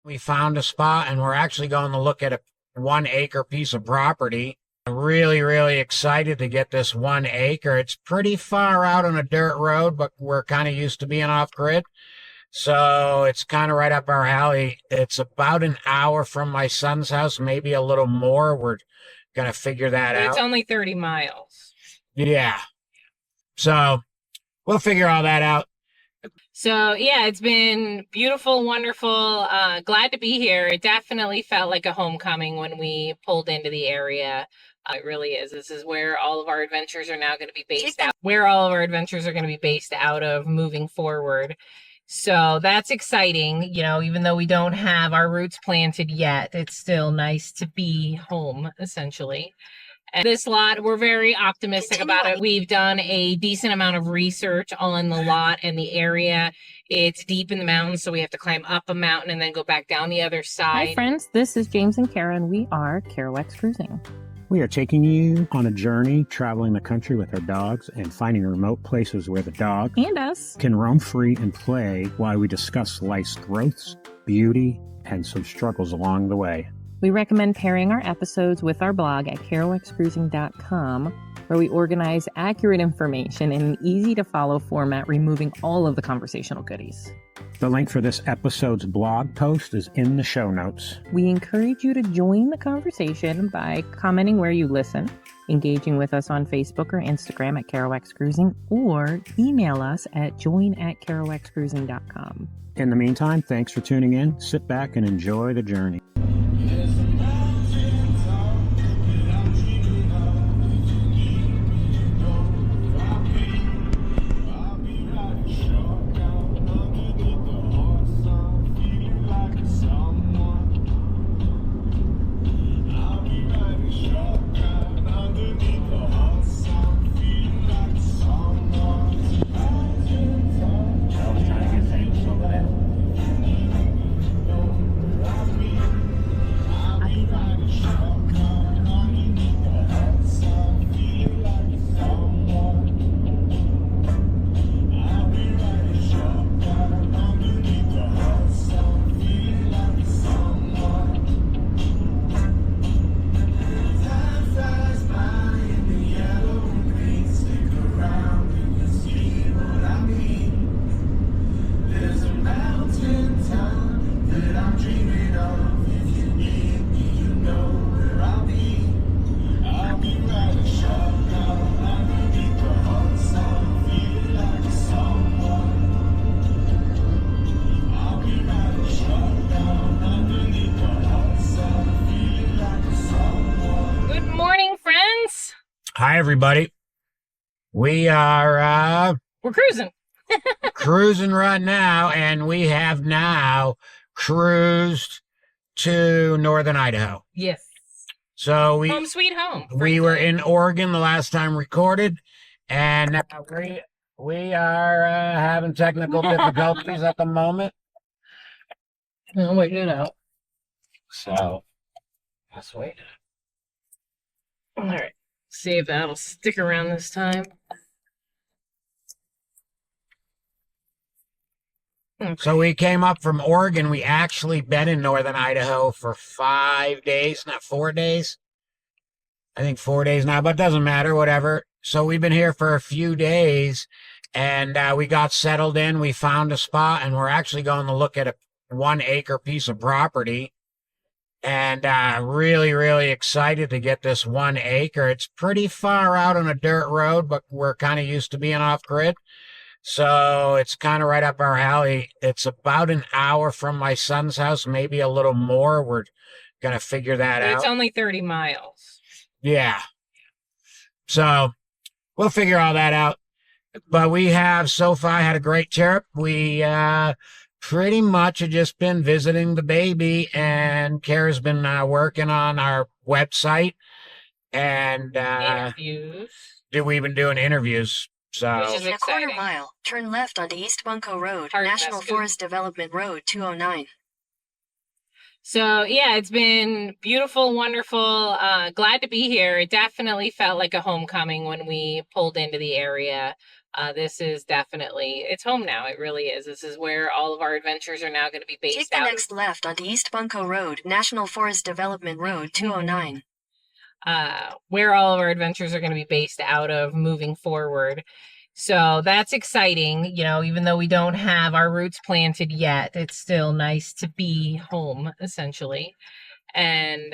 We found a spot and we're actually going to look at a 1 acre piece of property. I'm really excited to get this 1 acre. It's pretty far out on a dirt road, but we're kind of used to being off grid. So it's kind of right up our alley. It's about an hour from my son's house, maybe a little more. We're going to figure that But out. it's only 30 miles. Yeah. So we'll figure all that out. So yeah, it's been beautiful, wonderful. Glad to be here. It definitely felt like a homecoming when we pulled into the area. It really is. This is where all of our adventures are now going to be based out. Where all of our adventures are going to be based out of moving forward. So that's exciting. You know, even though we don't have our roots planted yet, it's still nice to be home, essentially. And this lot, we're very optimistic about it. We've done a decent amount of research on the lot and the area. It's deep in the mountains, so we have to climb up a mountain and then go back down the other side. Hi friends, this is James and Kara, and we are Kerouacs Cruising. We are taking you on a journey, traveling the country with our dogs and finding remote places where the dog And us can roam free and play while we discuss life's growths, beauty, and some struggles along the way. We recommend pairing our episodes with our blog at kerouacscruising.com, where we organize accurate information in an easy-to-follow format, removing all of the conversational goodies. The link for this episode's blog post is in the show notes. We encourage you to join the conversation by commenting where you listen, engaging with us on Facebook or Instagram at Kerouacs Cruising, or email us at join@kerouacscruising.com. In the meantime, thanks for tuning in. Sit back and enjoy the journey. Hi, everybody. We're cruising. cruising right now, and we have now cruised to Northern Idaho. Yes. So Home sweet home. We were in Oregon the last time recorded, and now we are having technical difficulties at the moment. I'll wait it out. So let's wait. All right. See if that'll stick around this time. Okay. So we came up from Oregon. We actually been in Northern Idaho for 5 days, not 4 days. I think 4 days now, but it doesn't matter, whatever. So we've been here for a few days, and we got settled in. We found a spot, and we're actually going to look at a 1 acre piece of property. And really excited to get this 1 acre. It's pretty far out on a dirt road, but we're kind of used to being off grid. So it's kind of right up our alley. It's about an hour from my son's house, maybe a little more. We're going to figure that out. It's only 30 miles. Yeah. So we'll figure all that out. But we have so far had a great trip. We pretty much have just been visiting the baby, and Kara's been working on our website, and Interviews. we've been doing interviews. So Which is In a quarter exciting. mile, turn left onto East Bunko Road, Hard National fast. Forest Development Road 209. So yeah, it's been beautiful, wonderful. Glad to be here. It definitely felt like a homecoming when we pulled into the area. This is definitely, it's home now. It really is. This is where all of our adventures are now going to be based Take the out. next left onto East Bunko Road, National Forest Development Road 209. Where all of our adventures are going to be based out of moving forward. So that's exciting. You know, even though we don't have our roots planted yet, it's still nice to be home, essentially. And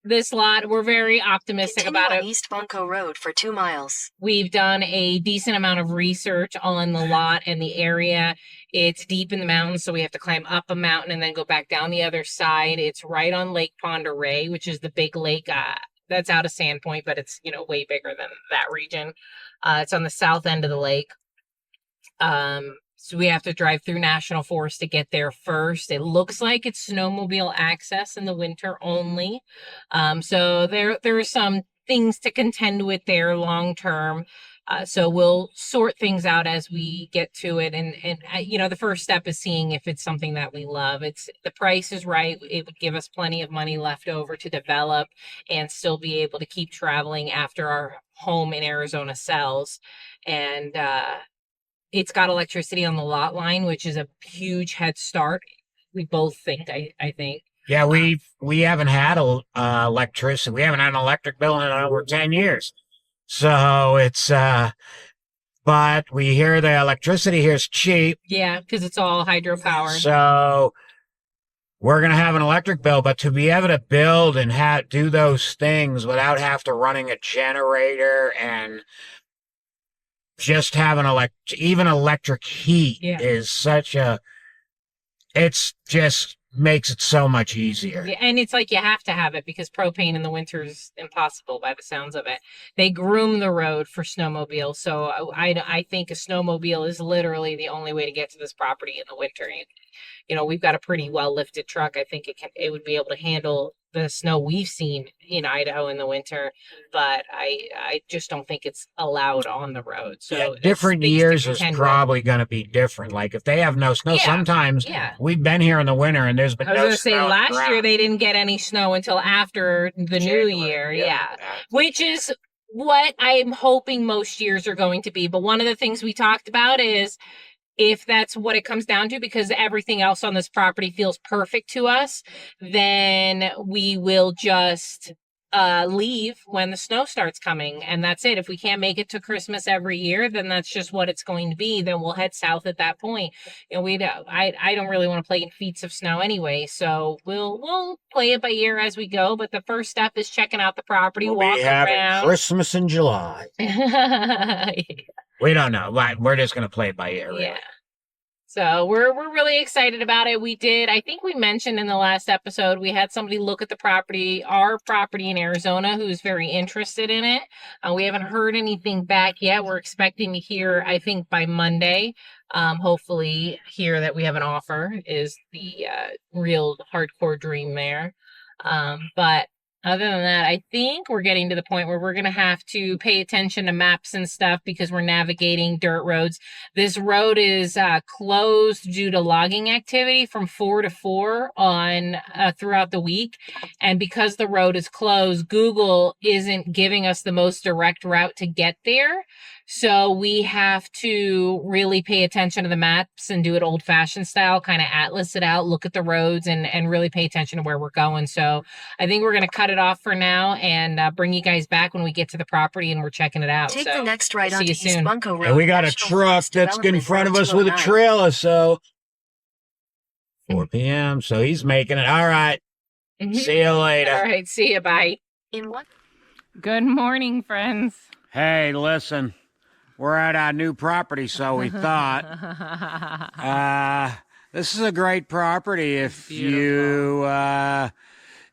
this lot, we're very optimistic Continue about on it. East Bunko Road for 2 miles. We've done a decent amount of research on the lot and the area. It's deep in the mountains, so we have to climb up a mountain and then go back down the other side. It's right on Lake Pend Oreille, which is the big lake that's out of Sandpoint, but it's, you know, way bigger than that region. It's on the south end of the lake. So we have to drive through National Forest to get there first. It looks like it's snowmobile access in the winter only. So there are some things to contend with there long term. So we'll sort things out as we get to it. And you know, the first step is seeing if it's something that we love. The price is right. It would give us plenty of money left over to develop and still be able to keep traveling after our home in Arizona sells. And, it's got electricity on the lot line, which is a huge head start. We both think, I think. Yeah, we haven't had electricity. We haven't had an electric bill in over 10 years. So it's, but we hear the electricity here is cheap. Yeah, because it's all hydropowered. So we're going to have an electric bill, but to be able to build and do those things without have to running a generator and just having even electric heat is it's just makes it so much easier. Yeah, and it's like you have to have it because propane in the winter is impossible by the sounds of it. They groom the road for snowmobiles, so I think a snowmobile is literally the only way to get to this property in the winter. You know, we've got a pretty well lifted truck. I think it would be able to handle the snow we've seen in Idaho in the winter, but I just don't think it's allowed on the road. So yeah, different years is probably going to be different. Like if they have no snow, sometimes we've been here in the winter and there's been no snow. I was going to say last year they didn't get any snow until after the January, new year. Yeah, which is what I'm hoping most years are going to be. But one of the things we talked about is, if that's what it comes down to, because everything else on this property feels perfect to us, then we will just leave when the snow starts coming. And that's it. If we can't make it to Christmas every year, then that's just what it's going to be. Then we'll head south at that point. And I don't really want to play in feats of snow anyway. So we'll play it by ear as we go. But the first step is checking out the property, walking around. Christmas in July. We don't know. We're just going to play it by ear. Really. Yeah. So we're really excited about it. I think we mentioned in the last episode, we had somebody look at our property in Arizona, who's very interested in it. We haven't heard anything back yet. We're expecting to hear, I think by Monday, hopefully hear that we have an offer is the real hardcore dream there. But other than that, I think we're getting to the point where we're going to have to pay attention to maps and stuff because we're navigating dirt roads. This road is closed due to logging activity from 4 to 4 on throughout the week. And because the road is closed, Google isn't giving us the most direct route to get there. So we have to really pay attention to the maps and do it old-fashioned style, kind of atlas it out, look at the roads, and really pay attention to where we're going. So I think we're going to cut it off for now and bring you guys back when we get to the property and we're checking it out. Take the next right onto East Bunko Road. And we got a truck that's in front of us with a trailer, so 4 p.m. So he's making it. All right. See you later. All right. See you. Bye. Good morning, friends. Hey, listen. We're at our new property, so we thought. This is a great property if you,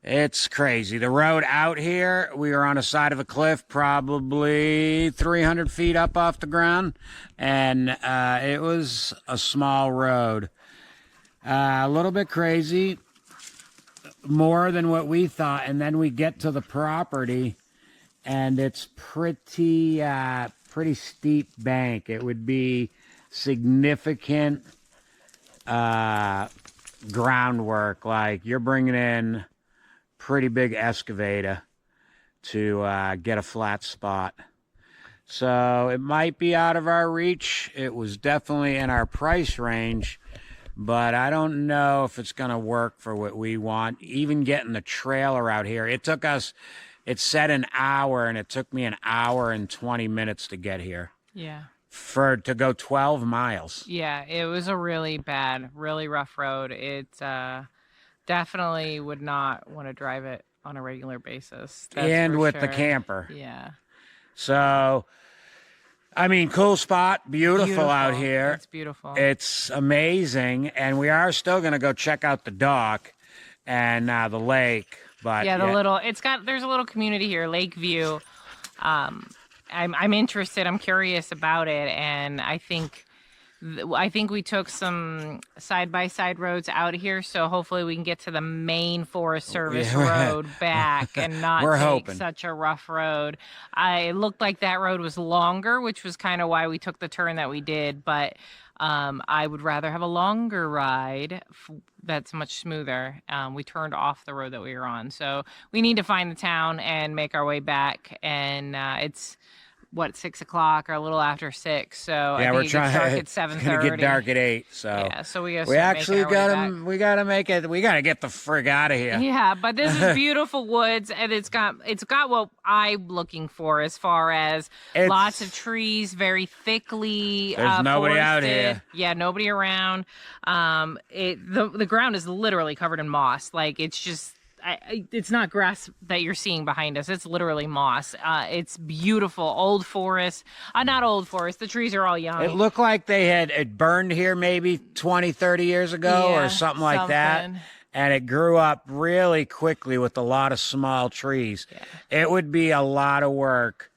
it's crazy. The road out here, we are on the side of a cliff, probably 300 feet up off the ground, and it was a small road. A little bit crazy, more than what we thought, and then we get to the property, and it's pretty steep bank. It would be significant groundwork. Like you're bringing in pretty big excavator to get a flat spot. So it might be out of our reach. It was definitely in our price range, but I don't know if it's going to work for what we want. Even getting the trailer out here, it said an hour, and it took me an hour and 20 minutes to get here. Yeah. To go 12 miles. Yeah, it was a really bad, really rough road. It definitely would not want to drive it on a regular basis. And with the sure. camper. Yeah. So, I mean, cool spot, beautiful out here. It's beautiful. It's amazing, and we are still going to go check out the dock and the lake. But yeah, there's a little community here, Lakeview. I'm interested. I'm curious about it, and I think we took some side-by-side roads out here, so hopefully we can get to the main Forest Service road back and not take such a rough road. It looked like that road was longer, which was kind of why we took the turn that we did, but I would rather have a longer ride that's much smoother. We turned off the road that we were on, so we need to find the town and make our way back, and it's 6 o'clock or a little after 6. So yeah, I think we're it gets dark at 7:30. It's gonna get dark at 8. So yeah, so we gotta make it. We gotta get the frig out of here. Yeah, but this is beautiful woods, and it's got what I'm looking for as far as lots of trees, very thickly. There's nobody forested. out here. Yeah, nobody around. The ground is literally covered in moss. Like it's just. It's not grass that you're seeing behind us. It's literally moss. It's beautiful. Old forest. Not old forest. The trees are all young. It looked like they had burned here maybe 20, 30 years ago or something like that. And it grew up really quickly with a lot of small trees. Yeah. It would be a lot of work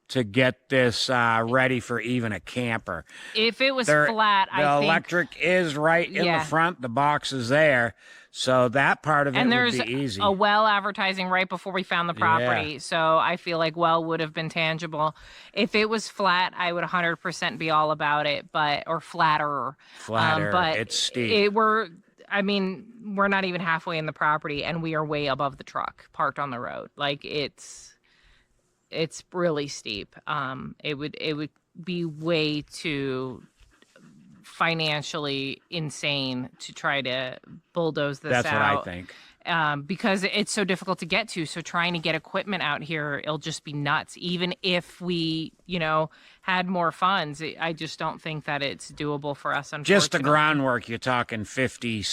to get this ready for even a camper. If it was flat, I think... The electric is right in the front. The box is there. So that part of it would be easy. And there's a well advertising right before we found the property. Yeah. So I feel like well would have been tangible. If it was flat, I would 100% be all about it, or flatter. But it's steep. We're not even halfway in the property, and we are way above the truck parked on the road. Like it's really steep. It would be way too financially insane to try to bulldoze this out. That's what I think. Because it's so difficult to get to. So trying to get equipment out here, it'll just be nuts. Even if we, had more funds, I just don't think that it's doable for us, unfortunately. Just the groundwork, you're talking 50,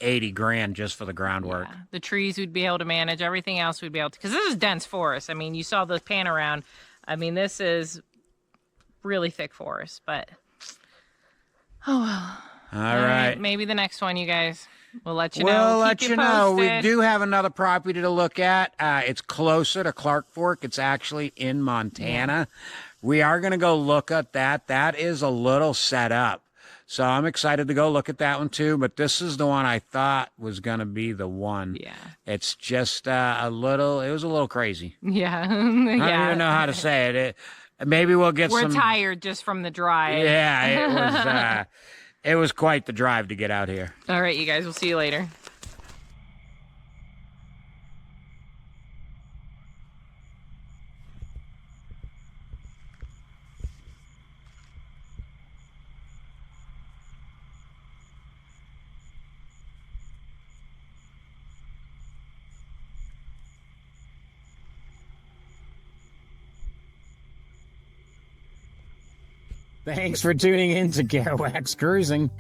80 grand just for the groundwork. Yeah. The trees we'd be able to manage. Everything else we'd be able to. Because this is dense forest. I mean, you saw the pan around. I mean, this is really thick forest, but... Oh, well. All right. Maybe the next one, you guys. We'll let you know. We'll let you know. We do have another property to look at. It's closer to Clark Fork. It's actually in Montana. Yeah. We are going to go look at that. That is a little set up. So I'm excited to go look at that one too. But this is the one I thought was going to be the one. Yeah. It's just it was a little crazy. Yeah. I don't even know how to say it. Maybe we'll get We're tired just from the drive. Yeah, it was quite the drive to get out here. All right, you guys. We'll see you later. Thanks for tuning in to Kerouacs Cruising.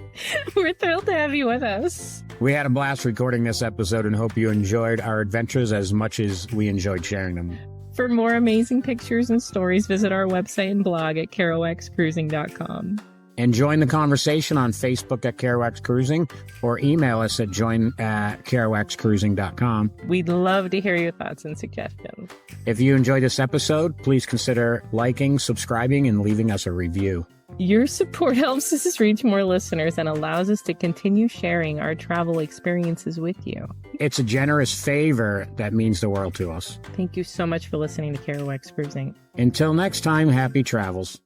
We're thrilled to have you with us. We had a blast recording this episode and hope you enjoyed our adventures as much as we enjoyed sharing them. For more amazing pictures and stories, visit our website and blog at kerouacscruising.com. And join the conversation on Facebook at Kerouacs Cruising or email us at join@kerouacscruising.com. We'd love to hear your thoughts and suggestions. If you enjoyed this episode, please consider liking, subscribing, and leaving us a review. Your support helps us reach more listeners and allows us to continue sharing our travel experiences with you. It's a generous favor that means the world to us. Thank you so much for listening to Kerouacs Cruising. Until next time, happy travels.